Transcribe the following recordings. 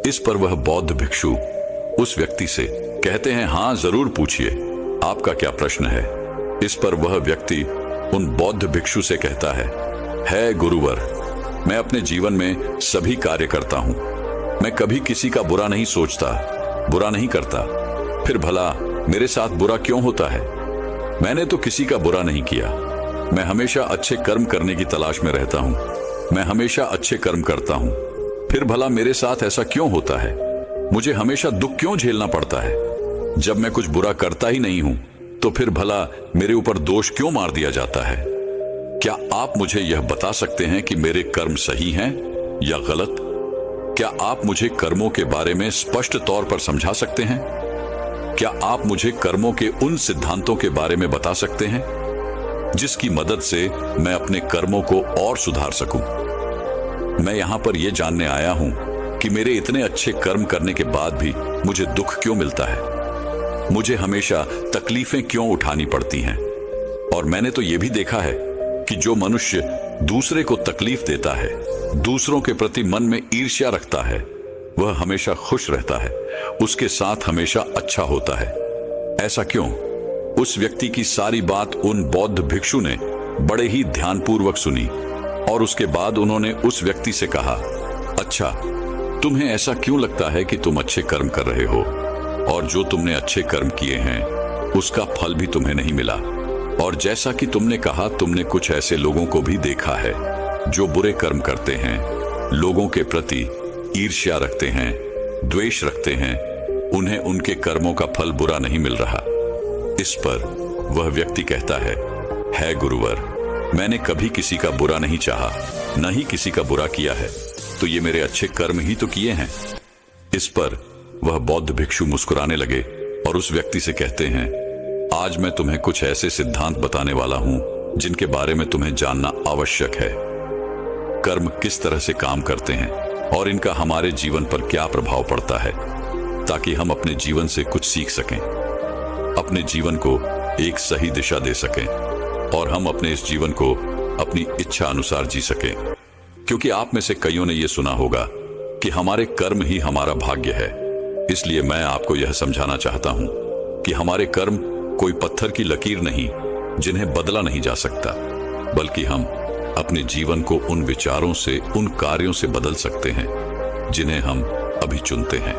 इस पर वह बौद्ध भिक्षु उस व्यक्ति से कहते हैं, हाँ जरूर पूछिए, आपका क्या प्रश्न है। इस पर वह व्यक्ति उन बौद्ध भिक्षु से कहता है गुरुवर, मैं अपने जीवन में सभी कार्य करता हूं, मैं कभी किसी का बुरा नहीं सोचता, बुरा नहीं करता, फिर भला मेरे साथ बुरा क्यों होता है? मैंने तो किसी का बुरा नहीं किया, मैं हमेशा अच्छे कर्म करने की तलाश में रहता हूं, मैं हमेशा अच्छे कर्म करता हूं, फिर भला मेरे साथ ऐसा क्यों होता है? मुझे हमेशा दुख क्यों झेलना पड़ता है? जब मैं कुछ बुरा करता ही नहीं हूं तो फिर भला मेरे ऊपर दोष क्यों मार दिया जाता है? क्या आप मुझे यह बता सकते हैं कि मेरे कर्म सही हैं या गलत? क्या आप मुझे कर्मों के बारे में स्पष्ट तौर पर समझा सकते हैं? क्या आप मुझे कर्मों के उन सिद्धांतों के बारे में बता सकते हैं जिसकी मदद से मैं अपने कर्मों को और सुधार सकूं? मैं यहां पर यह जानने आया हूं कि मेरे इतने अच्छे कर्म करने के बाद भी मुझे दुख क्यों मिलता है, मुझे हमेशा तकलीफें क्यों उठानी पड़ती हैं। और मैंने तो यह भी देखा है कि जो मनुष्य दूसरे को तकलीफ देता है, दूसरों के प्रति मन में ईर्ष्या रखता है, वह हमेशा खुश रहता है, उसके साथ हमेशा अच्छा होता है। ऐसा क्यों? उस व्यक्ति की सारी बात उन बौद्ध भिक्षु ने बड़े ही ध्यानपूर्वक सुनी और उसके बाद उन्होंने उस व्यक्ति से कहा, अच्छा, तुम्हें ऐसा क्यों लगता है कि तुम अच्छे कर्म कर रहे हो और जो तुमने अच्छे कर्म किए हैं उसका फल भी तुम्हें नहीं मिला? और जैसा कि तुमने कहा, तुमने कुछ ऐसे लोगों को भी देखा है जो बुरे कर्म करते हैं, लोगों के प्रति ईर्ष्या रखते हैं, द्वेष रखते हैं, उन्हें उनके कर्मों का फल बुरा नहीं मिल रहा। इस पर वह व्यक्ति कहता है गुरुवर, मैंने कभी किसी का बुरा नहीं चाहा, न ही किसी का बुरा किया है, तो ये मेरे अच्छे कर्म ही तो किए हैं। इस पर वह बौद्ध भिक्षु मुस्कुराने लगे और उस व्यक्ति से कहते हैं, आज मैं तुम्हें कुछ ऐसे सिद्धांत बताने वाला हूं जिनके बारे में तुम्हें जानना आवश्यक है। कर्म किस तरह से काम करते हैं और इनका हमारे जीवन पर क्या प्रभाव पड़ता है, ताकि हम अपने जीवन से कुछ सीख सकें, अपने जीवन को एक सही दिशा दे सकें और हम अपने इस जीवन को अपनी इच्छा अनुसार जी सकें। क्योंकि आप में से कईयों ने यह सुना होगा कि हमारे कर्म ही हमारा भाग्य है। इसलिए मैं आपको यह समझाना चाहता हूं कि हमारे कर्म कोई पत्थर की लकीर नहीं जिन्हें बदला नहीं जा सकता, बल्कि हम अपने जीवन को उन विचारों से, उन कार्यों से बदल सकते हैं जिन्हें हम अभी चुनते हैं।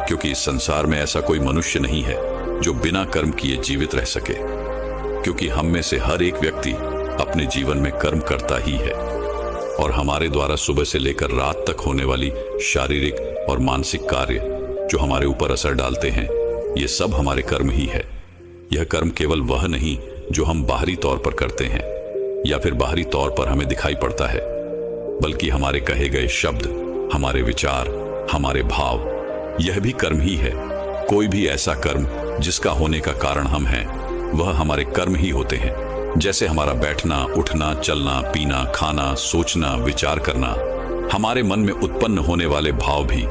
क्योंकि इस संसार में ऐसा कोई मनुष्य नहीं है जो बिना कर्म किए जीवित रह सके, क्योंकि हम में से हर एक व्यक्ति अपने जीवन में कर्म करता ही है और हमारे द्वारा सुबह से लेकर रात तक होने वाली शारीरिक और मानसिक कार्य जो हमारे ऊपर असर डालते हैं, ये सब हमारे कर्म ही है। यह कर्म केवल वह नहीं जो हम बाहरी तौर पर करते हैं या फिर बाहरी तौर पर हमें दिखाई पड़ता है, बल्कि हमारे कहे गए शब्द, हमारे विचार, हमारे भाव, यह भी कर्म ही है। कोई भी ऐसा कर्म जिसका होने का कारण हम हैं, वह हमारे कर्म ही होते हैं। जैसे हमारा बैठना, उठना, चलना, पीना, खाना, सोचना, विचार करना, हमारे मन में उत्पन्न होने वाले भाव भी,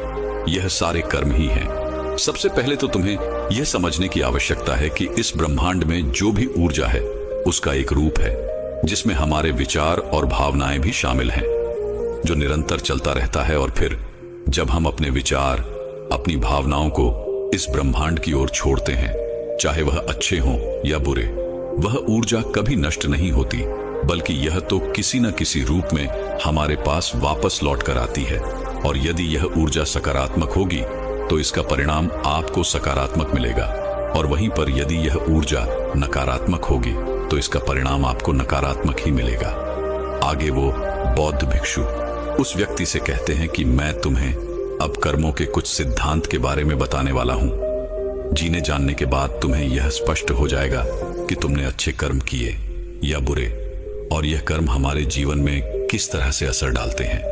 यह सारे कर्म ही हैं। सबसे पहले तो तुम्हें यह समझने की आवश्यकता है कि इस ब्रह्मांड में जो भी ऊर्जा है उसका एक रूप है जिसमें हमारे विचार और भावनाएं भी शामिल हैं, जो निरंतर चलता रहता है। और फिर जब हम अपने विचार, अपनी भावनाओं को इस ब्रह्मांड की ओर छोड़ते हैं, चाहे वह अच्छे हों या बुरे, वह ऊर्जा कभी नष्ट नहीं होती, बल्कि यह तो किसी न किसी रूप में हमारे पास वापस लौट कर आती है। और यदि यह ऊर्जा सकारात्मक होगी तो इसका परिणाम आपको सकारात्मक मिलेगा, और वहीं पर यदि यह ऊर्जा नकारात्मक होगी तो इसका परिणाम आपको नकारात्मक ही मिलेगा। आगे वो बौद्ध भिक्षु उस व्यक्ति से कहते हैं कि मैं तुम्हें अब कर्मों के कुछ सिद्धांत के बारे में बताने वाला हूं। जीने जानने के बाद तुम्हें यह स्पष्ट हो जाएगा कि तुमने अच्छे कर्म किए या बुरे, और यह कर्म हमारे जीवन में किस तरह से असर डालते हैं,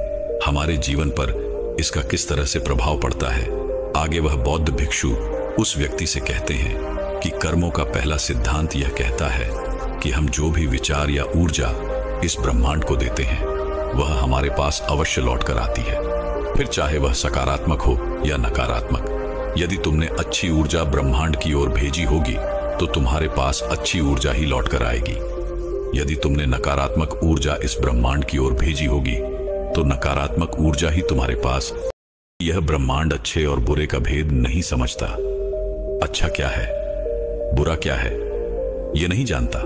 हमारे जीवन पर इसका किस तरह से प्रभाव पड़ता है। आगे वह बौद्ध भिक्षु उस व्यक्ति से कहते हैं कि कर्मों का पहला सिद्धांत यह कहता है कि हम जो भी विचार या ऊर्जा इस ब्रह्मांड को देते हैं, वह हमारे पास अवश्य लौट कर आती है, फिर चाहे वह सकारात्मक हो या नकारात्मक। यदि तुमने अच्छी ऊर्जा ब्रह्मांड की ओर भेजी होगी तो तुम्हारे पास अच्छी ऊर्जा ही लौट कर आएगी। यदि तुमने नकारात्मक ऊर्जा इस ब्रह्मांड की ओर भेजी होगी तो नकारात्मक ऊर्जा ही तुम्हारे पास यह ब्रह्मांड अच्छे और बुरे का भेद नहीं समझता। अच्छा क्या है, बुरा क्या है, यह नहीं जानता।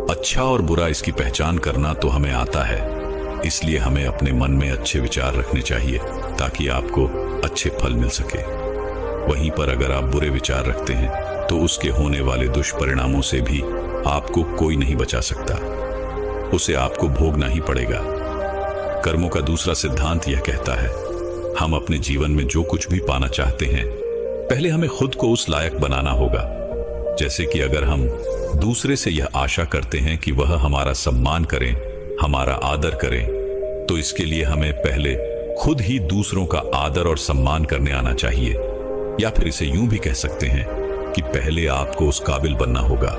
अच्छा और बुरा इसकी पहचान करना तो हमें आता है, इसलिए हमें अपने मन में अच्छे विचार रखने चाहिए ताकि आपको अच्छे फल मिल सके। वहीं पर अगर आप बुरे विचार रखते हैं तो उसके होने वाले दुष्परिणामों से भी आपको कोई नहीं बचा सकता, उसे आपको भोगना ही पड़ेगा। कर्मों का दूसरा सिद्धांत यह कहता है, हम अपने जीवन में जो कुछ भी पाना चाहते हैं पहले हमें खुद को उस लायक बनाना होगा। जैसे कि अगर हम दूसरे से यह आशा करते हैं कि वह हमारा सम्मान करें, हमारा आदर करें, तो इसके लिए हमें पहले खुद ही दूसरों का आदर और सम्मान करने आना चाहिए। या फिर इसे यूं भी कह सकते हैं कि पहले आपको उस काबिल बनना होगा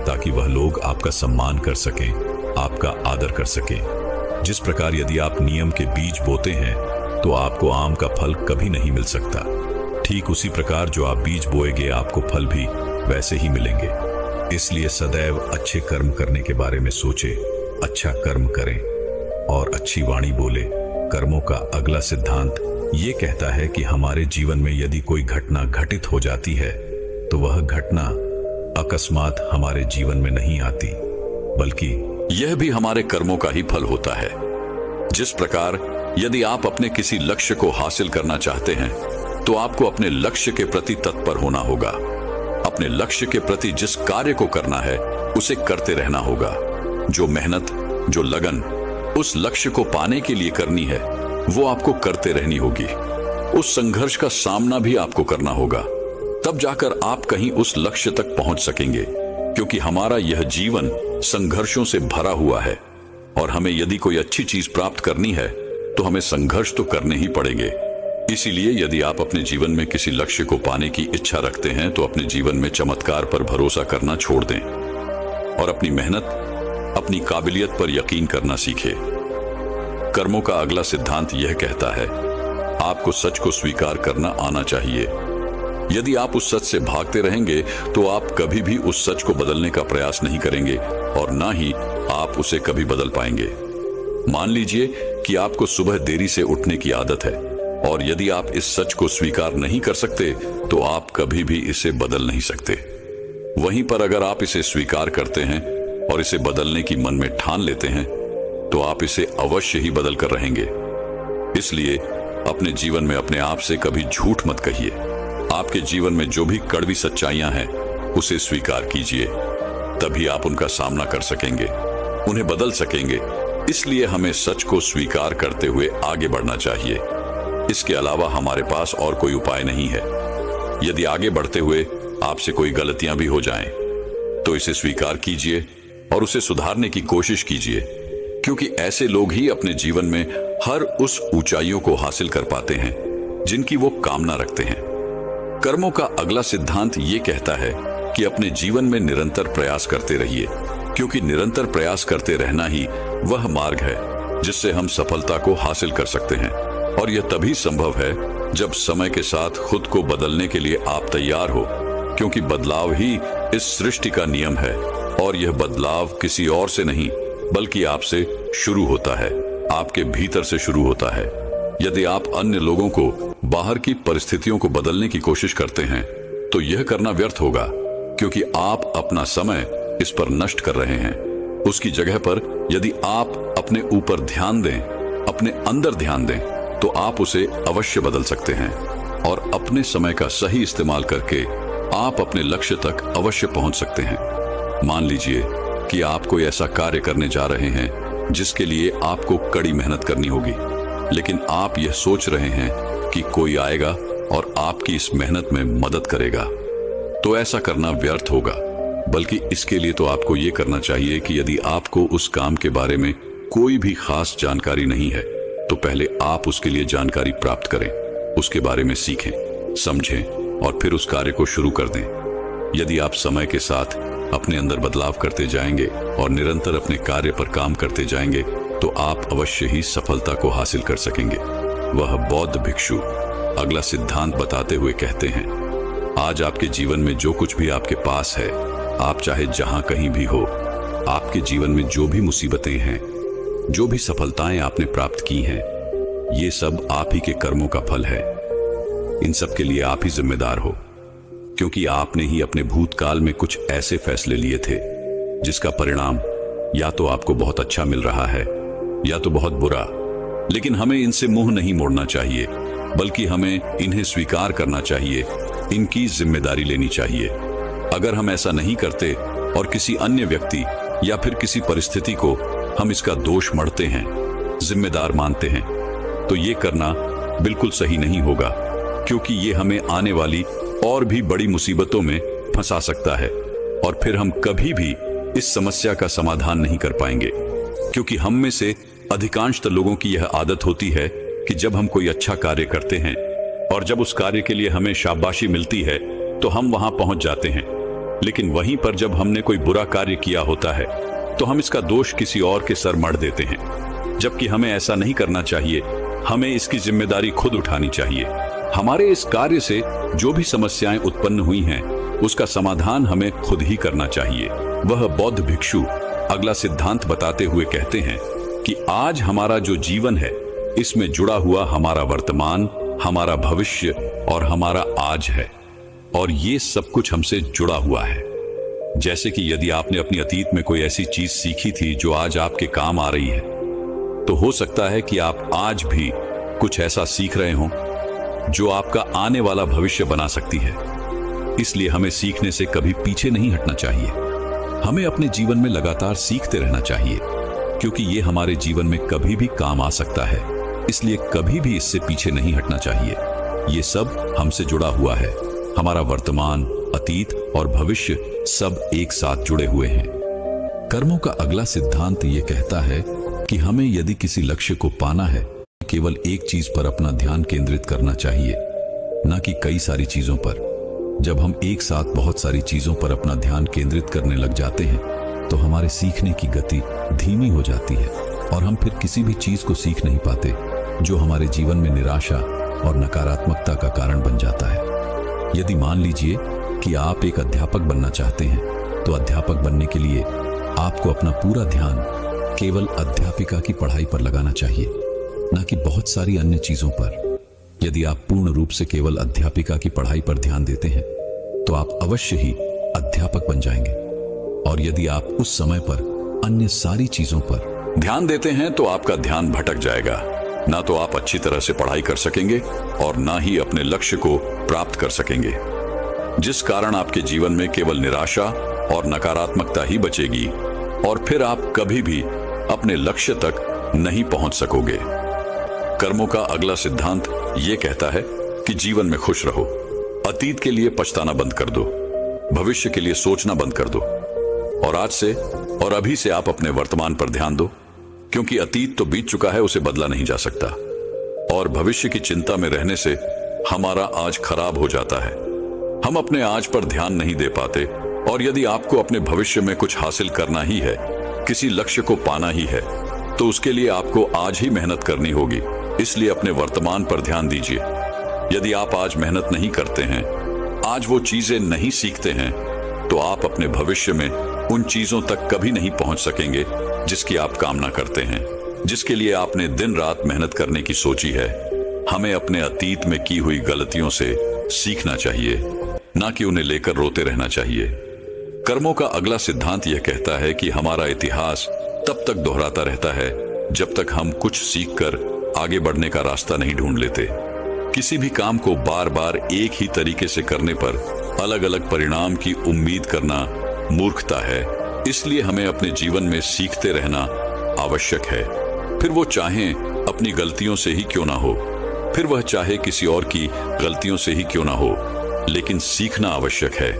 ताकि वह लोग आपका सम्मान कर सकें, आपका आदर कर सकें। जिस प्रकार यदि आप नियम के बीज बोते हैं तो आपको आम का फल कभी नहीं मिल सकता, ठीक उसी प्रकार जो आप बीज बोएंगे आपको फल भी वैसे ही मिलेंगे। इसलिए सदैव अच्छे कर्म करने के बारे में सोचे, अच्छा कर्म करें और अच्छी वाणी बोले। कर्मों का अगला सिद्धांत ये कहता है कि हमारे जीवन में यदि कोई घटना घटित हो जाती है तो वह घटना अकस्मात हमारे जीवन में नहीं आती, बल्कि यह भी हमारे कर्मों का ही फल होता है। जिस प्रकार यदि आप अपने किसी लक्ष्य को हासिल करना चाहते हैं तो आपको अपने लक्ष्य के प्रति तत्पर होना होगा। अपने लक्ष्य के प्रति जिस कार्य को करना है उसे करते रहना होगा। जो मेहनत, जो लगन उस लक्ष्य को पाने के लिए करनी है वो आपको करते रहनी होगी। उस संघर्ष का सामना भी आपको करना होगा, तब जाकर आप कहीं उस लक्ष्य तक पहुंच सकेंगे। क्योंकि हमारा यह जीवन संघर्षों से भरा हुआ है और हमें यदि कोई अच्छी चीज प्राप्त करनी है तो हमें संघर्ष तो करने ही पड़ेंगे। इसीलिए यदि आप अपने जीवन में किसी लक्ष्य को पाने की इच्छा रखते हैं तो अपने जीवन में चमत्कार पर भरोसा करना छोड़ दें और अपनी मेहनत, अपनी काबिलियत पर यकीन करना सीखें। कर्मों का अगला सिद्धांत यह कहता है, आपको सच को स्वीकार करना आना चाहिए। यदि आप उस सच से भागते रहेंगे तो आप कभी भी उस सच को बदलने का प्रयास नहीं करेंगे और ना ही आप उसे कभी बदल पाएंगे। मान लीजिए कि आपको सुबह देरी से उठने की आदत है और यदि आप इस सच को स्वीकार नहीं कर सकते तो आप कभी भी इसे बदल नहीं सकते। वहीं पर अगर आप इसे स्वीकार करते हैं और इसे बदलने की मन में ठान लेते हैं तो आप इसे अवश्य ही बदल कर रहेंगे। इसलिए अपने जीवन में अपने आप से कभी झूठ मत कहिए। आपके जीवन में जो भी कड़वी सच्चाइयां हैं उसे स्वीकार कीजिए, तभी आप उनका सामना कर सकेंगे, उन्हें बदल सकेंगे। इसलिए हमें सच को स्वीकार करते हुए आगे बढ़ना चाहिए। इसके अलावा हमारे पास और कोई उपाय नहीं है। यदि आगे बढ़ते हुए आपसे कोई गलतियां भी हो जाएं, तो इसे स्वीकार कीजिए और उसे सुधारने की कोशिश कीजिए, क्योंकि ऐसे लोग ही अपने जीवन में हर उस ऊंचाइयों को हासिल कर पाते हैं जिनकी वो कामना रखते हैं। कर्मों का अगला सिद्धांत ये कहता है कि अपने जीवन में निरंतर प्रयास करते रहिए, क्योंकि निरंतर प्रयास करते रहना ही वह मार्ग है जिससे हम सफलता को हासिल कर सकते हैं। और यह तभी संभव है जब समय के साथ खुद को बदलने के लिए आप तैयार हो, क्योंकि बदलाव ही इस सृष्टि का नियम है और यह बदलाव किसी और से नहीं बल्कि आपसे शुरू होता है, आपके भीतर से शुरू होता है। यदि आप अन्य लोगों को, बाहर की परिस्थितियों को बदलने की कोशिश करते हैं तो यह करना व्यर्थ होगा, क्योंकि आप अपना समय इस पर नष्ट कर रहे हैं। उसकी जगह पर यदि आप अपने ऊपर ध्यान दें, अपने अंदर ध्यान दें, तो आप उसे अवश्य बदल सकते हैं और अपने समय का सही इस्तेमाल करके आप अपने लक्ष्य तक अवश्य पहुंच सकते हैं। मान लीजिए कि आप कोई ऐसा कार्य करने जा रहे हैं जिसके लिए आपको कड़ी मेहनत करनी होगी, लेकिन आप यह सोच रहे हैं कि कोई आएगा और आपकी इस मेहनत में मदद करेगा, तो ऐसा करना व्यर्थ होगा। बल्कि इसके लिए तो आपको यह करना चाहिए कि यदि आपको उस काम के बारे में कोई भी खास जानकारी नहीं है तो पहले आप उसके लिए जानकारी प्राप्त करें, उसके बारे में सीखें, समझें और फिर उस कार्य को शुरू कर दें। यदि आप समय के साथ अपने अंदर बदलाव करते जाएंगे और निरंतर अपने कार्य पर काम करते जाएंगे तो आप अवश्य ही सफलता को हासिल कर सकेंगे। वह बौद्ध भिक्षु अगला सिद्धांत बताते हुए कहते हैं, आज आपके जीवन में जो कुछ भी आपके पास है, आप चाहे जहां कहीं भी हो, आपके जीवन में जो भी मुसीबतें हैं, जो भी सफलताएं आपने प्राप्त की हैं, ये सब आप ही के कर्मों का फल है। इन सब के लिए आप ही जिम्मेदार हो, क्योंकि आपने ही अपने भूतकाल में कुछ ऐसे फैसले लिए थे जिसका परिणाम या तो आपको बहुत अच्छा मिल रहा है या तो बहुत बुरा। लेकिन हमें इनसे मुंह नहीं मोड़ना चाहिए, बल्कि हमें इन्हें स्वीकार करना चाहिए, इनकी जिम्मेदारी लेनी चाहिए। अगर हम ऐसा नहीं करते और किसी अन्य व्यक्ति या फिर किसी परिस्थिति को हम इसका दोष मढ़ते हैं, जिम्मेदार मानते हैं, तो ये करना बिल्कुल सही नहीं होगा, क्योंकि ये हमें आने वाली और भी बड़ी मुसीबतों में फंसा सकता है और फिर हम कभी भी इस समस्या का समाधान नहीं कर पाएंगे। क्योंकि हम में से अधिकांशतः लोगों की यह आदत होती है कि जब हम कोई अच्छा कार्य करते हैं और जब उस कार्य के लिए हमें शाबाशी मिलती है तो हम वहां पहुंच जाते हैं, लेकिन वहीं पर जब हमने कोई बुरा कार्य किया होता है तो हम इसका दोष किसी और के सर मढ़ देते हैं, जबकि हमें ऐसा नहीं करना चाहिए। हमें इसकी जिम्मेदारी खुद उठानी चाहिए। हमारे इस कार्य से जो भी समस्याएं उत्पन्न हुई हैं, उसका समाधान हमें खुद ही करना चाहिए। वह बौद्ध भिक्षु अगला सिद्धांत बताते हुए कहते हैं कि आज हमारा जो जीवन है, इसमें जुड़ा हुआ हमारा वर्तमान, हमारा भविष्य और हमारा आज है, और ये सब कुछ हमसे जुड़ा हुआ है। जैसे कि यदि आपने अपनी अतीत में कोई ऐसी चीज सीखी थी जो आज आपके काम आ रही है, तो हो सकता है कि आप आज भी कुछ ऐसा सीख रहे हों जो आपका आने वाला भविष्य बना सकती है। इसलिए हमें सीखने से कभी पीछे नहीं हटना चाहिए। हमें अपने जीवन में लगातार सीखते रहना चाहिए, क्योंकि ये हमारे जीवन में कभी भी काम आ सकता है। इसलिए कभी भी इससे पीछे नहीं हटना चाहिए। ये सब हमसे जुड़ा हुआ है। हमारा वर्तमान, अतीत और भविष्य सब एक साथ जुड़े हुए हैं। कर्मों का अगला सिद्धांत ये कहता है कि हमें यदि किसी लक्ष्य को पाना है, केवल एक चीज पर अपना ध्यान केंद्रित करना चाहिए, न कि कई सारी चीजों पर। जब हम एक साथ बहुत सारी चीजों पर अपना ध्यान केंद्रित करने लग जाते हैं तो हमारे सीखने की गति धीमी हो जाती है और हम फिर किसी भी चीज को सीख नहीं पाते, जो हमारे जीवन में निराशा और नकारात्मकता का कारण बन जाता है। यदि मान लीजिए कि आप एक अध्यापक बनना चाहते हैं, तो अध्यापक बनने के लिए आपको अपना पूरा ध्यान केवल अध्यापिका की पढ़ाई पर लगाना चाहिए, न कि बहुत सारी अन्य चीजों पर। यदि आप पूर्ण रूप से केवल अध्यापिका की पढ़ाई पर ध्यान देते हैं, तो आप अवश्य ही अध्यापक बन जाएंगे। और यदि आप उस समय पर अन्य सारी चीजों पर ध्यान देते हैं, तो आपका ध्यान भटक जाएगा। ना तो आप अच्छी तरह से पढ़ाई कर सकेंगे और ना ही अपने लक्ष्य को प्राप्त कर सकेंगे, जिस कारण आपके जीवन में केवल निराशा और नकारात्मकता ही बचेगी और फिर आप कभी भी अपने लक्ष्य तक नहीं पहुंच सकोगे। कर्मों का अगला सिद्धांत ये कहता है कि जीवन में खुश रहो। अतीत के लिए पछताना बंद कर दो, भविष्य के लिए सोचना बंद कर दो, और आज से और अभी से आप अपने वर्तमान पर ध्यान दो, क्योंकि अतीत तो बीत चुका है, उसे बदला नहीं जा सकता। और भविष्य की चिंता में रहने से हमारा आज खराब हो जाता है। हम अपने आज पर ध्यान नहीं दे पाते, और यदि आपको अपने भविष्य में कुछ हासिल करना ही है, किसी लक्ष्य को पाना ही है, तो उसके लिए आपको आज ही मेहनत करनी होगी। इसलिए अपने वर्तमान पर ध्यान दीजिए। यदि आप आज मेहनत नहीं करते हैं, आज वो चीजें नहीं सीखते हैं, तो आप अपने भविष्य में उन चीजों तक कभी नहीं पहुंच सकेंगे जिसकी आप कामना करते हैं, जिसके लिए आपने दिन रात मेहनत करने की सोची है। हमें अपने अतीत में की हुई गलतियों से सीखना चाहिए, ना कि उन्हें लेकर रोते रहना चाहिए। कर्मों का अगला सिद्धांत यह कहता है कि हमारा इतिहास तब तक दोहराता रहता है जब तक हम कुछ सीखकर आगे बढ़ने का रास्ता नहीं ढूंढ लेते। किसी भी काम को बार बार एक ही तरीके से करने पर अलग अलग परिणाम की उम्मीद करना मूर्खता है। इसलिए हमें अपने जीवन में सीखते रहना आवश्यक है, फिर वो चाहे अपनी गलतियों से ही क्यों ना हो, फिर वह चाहे किसी और की गलतियों से ही क्यों ना हो, लेकिन सीखना आवश्यक है।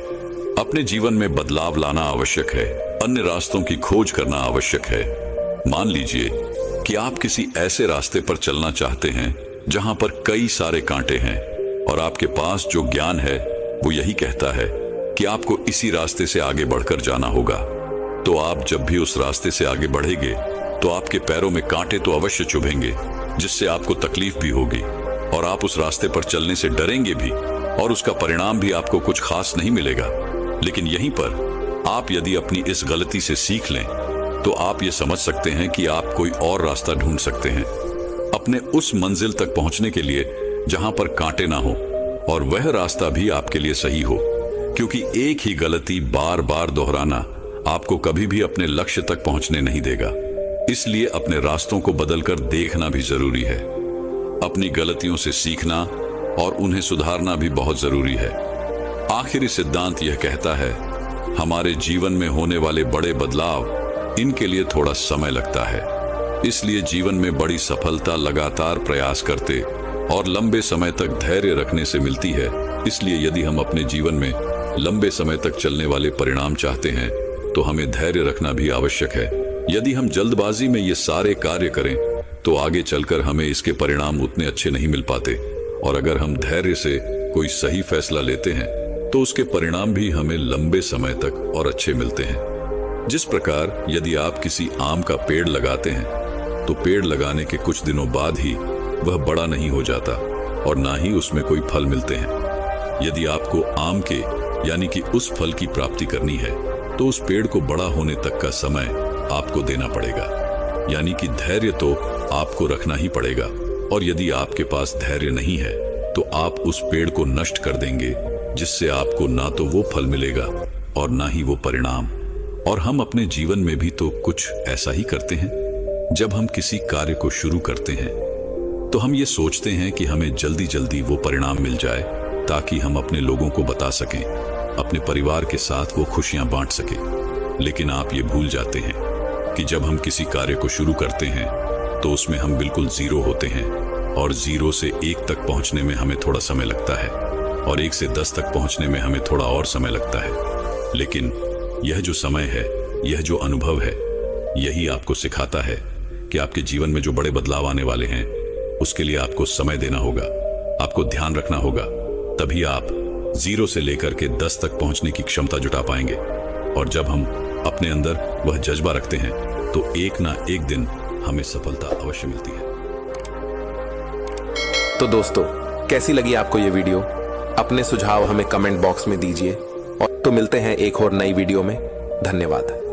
अपने जीवन में बदलाव लाना आवश्यक है, अन्य रास्तों की खोज करना आवश्यक है। मान लीजिए कि आप किसी ऐसे रास्ते पर चलना चाहते हैं जहां पर कई सारे कांटे हैं, और आपके पास जो ज्ञान है वो यही कहता है कि आपको इसी रास्ते से आगे बढ़कर जाना होगा। तो आप जब भी उस रास्ते से आगे बढ़ेंगे तो आपके पैरों में कांटे तो अवश्य चुभेंगे, जिससे आपको तकलीफ भी होगी, और आप उस रास्ते पर चलने से डरेंगे भी, और उसका परिणाम भी आपको कुछ खास नहीं मिलेगा। लेकिन यहीं पर आप यदि अपनी इस गलती से सीख लें, तो आप ये समझ सकते हैं कि आप कोई और रास्ता ढूंढ सकते हैं अपने उस मंजिल तक पहुंचने के लिए जहां पर कांटे ना हो, और वह रास्ता भी आपके लिए सही हो, क्योंकि एक ही गलती बार बार दोहराना आपको कभी भी अपने लक्ष्य तक पहुंचने नहीं देगा। इसलिए अपने रास्तों को बदलकर देखना भी जरूरी है। अपनी गलतियों से सीखना और उन्हें सुधारना भी बहुत जरूरी है। आखिरी सिद्धांत यह कहता है, हमारे जीवन में होने वाले बड़े बदलाव, इनके लिए थोड़ा समय लगता है। इसलिए जीवन में बड़ी सफलता लगातार प्रयास करते और लंबे समय तक धैर्य रखने से मिलती है। इसलिए यदि हम अपने जीवन में लंबे समय तक चलने वाले परिणाम चाहते हैं तो हमें धैर्य रखना भी आवश्यक है। यदि हम जल्दबाजी में ये सारे कार्य करें तो आगे चलकर हमें इसके परिणाम उतने अच्छे नहीं मिल पाते, और अगर हम धैर्य से कोई सही फैसला लेते हैं तो उसके परिणाम भी हमें लंबे समय तक और अच्छे मिलते हैं। जिस प्रकार यदि आप किसी आम का पेड़ लगाते हैं तो पेड़ लगाने के कुछ दिनों बाद ही वह बड़ा नहीं हो जाता और ना ही उसमें कोई फल मिलते हैं। यदि आपको आम के यानी कि उस फल की प्राप्ति करनी है तो उस पेड़ को बड़ा होने तक का समय आपको देना पड़ेगा, यानी कि धैर्य तो आपको रखना ही पड़ेगा। और यदि आपके पास धैर्य नहीं है तो आप उस पेड़ को नष्ट कर देंगे, जिससे आपको ना तो वो फल मिलेगा और ना ही वो परिणाम। और हम अपने जीवन में भी तो कुछ ऐसा ही करते हैं। जब हम किसी कार्य को शुरू करते हैं तो हम ये सोचते हैं कि हमें जल्दी जल्दी वो परिणाम मिल जाए ताकि हम अपने लोगों को बता सकें, अपने परिवार के साथ वो खुशियां बांट सकें। लेकिन आप ये भूल जाते हैं कि जब हम किसी कार्य को शुरू करते हैं तो उसमें हम बिल्कुल जीरो होते हैं, और 0 से 1 तक पहुंचने में हमें थोड़ा समय लगता है, और 1 से 10 तक पहुंचने में हमें थोड़ा और समय लगता है। लेकिन यह जो समय है, यह जो अनुभव है, यही आपको सिखाता है कि आपके जीवन में जो बड़े बदलाव आने वाले हैं उसके लिए आपको समय देना होगा, आपको ध्यान रखना होगा। तभी आप 0 से लेकर के 10 तक पहुंचने की क्षमता जुटा पाएंगे। और जब हम अपने अंदर वह जज्बा रखते हैं तो एक ना एक दिन हमें सफलता अवश्य मिलती है। तो दोस्तों, कैसी लगी आपको ये वीडियो? अपने सुझाव हमें कमेंट बॉक्स में दीजिए, और तो मिलते हैं एक और नई वीडियो में। धन्यवाद।